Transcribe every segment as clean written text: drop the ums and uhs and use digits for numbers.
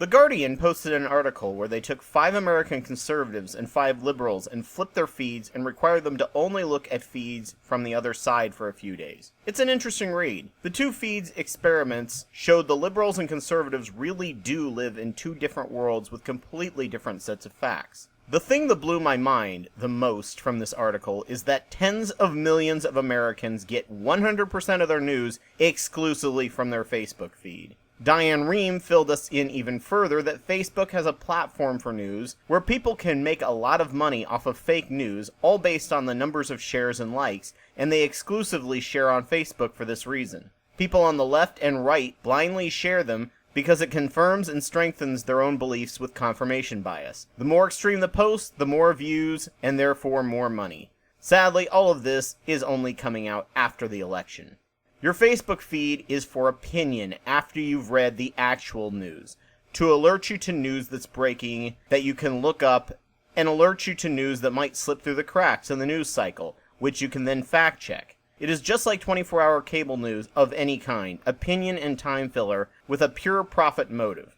The Guardian posted an article where they took 5 American conservatives and 5 liberals and flipped their feeds and required them to only look at feeds from the other side for a few days. It's an interesting read. The 2 feeds experiments showed the liberals and conservatives really do live in 2 different worlds with completely different sets of facts. The thing that blew my mind the most from this article is that tens of millions of Americans get 100% of their news exclusively from their Facebook feed. Diane Rehm filled us in even further that Facebook has a platform for news where people can make a lot of money off of fake news, all based on the numbers of shares and likes, and they exclusively share on Facebook for this reason. People on the left and right blindly share them because it confirms and strengthens their own beliefs with confirmation bias. The more extreme the post, the more views, and therefore more money. Sadly, all of this is only coming out after the election. Your Facebook feed is for opinion after you've read the actual news, to alert you to news that's breaking that you can look up, and alert you to news that might slip through the cracks in the news cycle, which you can then fact check. It is just like 24-hour cable news of any kind, opinion and time filler with a pure profit motive.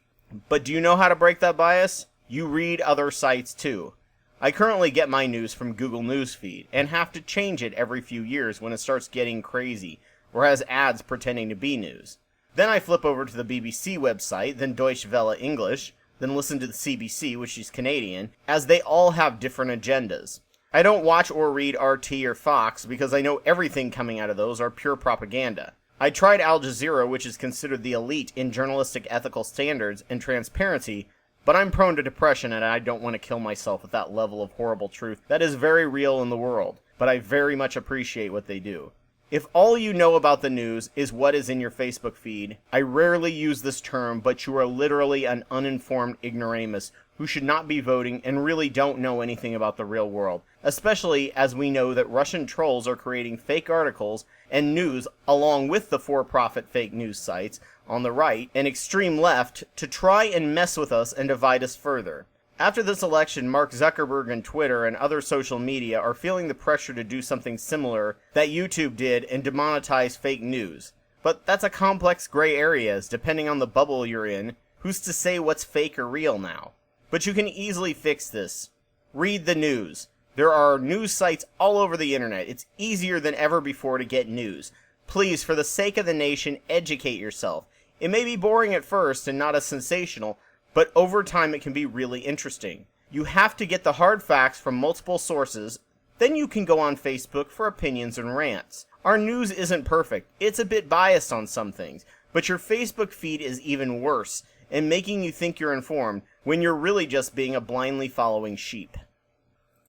But do you know how to break that bias? You read other sites too. I currently get my news from Google News Feed, and have to change it every few years when it starts getting crazy, or has ads pretending to be news. Then I flip over to the BBC website, then Deutsche Welle English, then listen to the CBC, which is Canadian, as they all have different agendas. I don't watch or read RT or Fox because I know everything coming out of those are pure propaganda. I tried Al Jazeera, which is considered the elite in journalistic ethical standards and transparency, but I'm prone to depression and I don't want to kill myself with that level of horrible truth that is very real in the world, but I very much appreciate what they do. If all you know about the news is what is in your Facebook feed, I rarely use this term, but you are literally an uninformed ignoramus who should not be voting and really don't know anything about the real world, especially as we know that Russian trolls are creating fake articles and news along with the for-profit fake news sites on the right and extreme left to try and mess with us and divide us further. After this election, Mark Zuckerberg and Twitter and other social media are feeling the pressure to do something similar that YouTube did and demonetize fake news. But that's a complex gray area, as depending on the bubble you're in, who's to say what's fake or real now? But you can easily fix this. Read the news. There are news sites all over the internet. It's easier than ever before to get news. Please, for the sake of the nation, educate yourself. It may be boring at first and not as sensational, but over time it can be really interesting. You have to get the hard facts from multiple sources, then you can go on Facebook for opinions and rants. Our news isn't perfect, it's a bit biased on some things, but your Facebook feed is even worse, and making you think you're informed when you're really just being a blindly following sheep.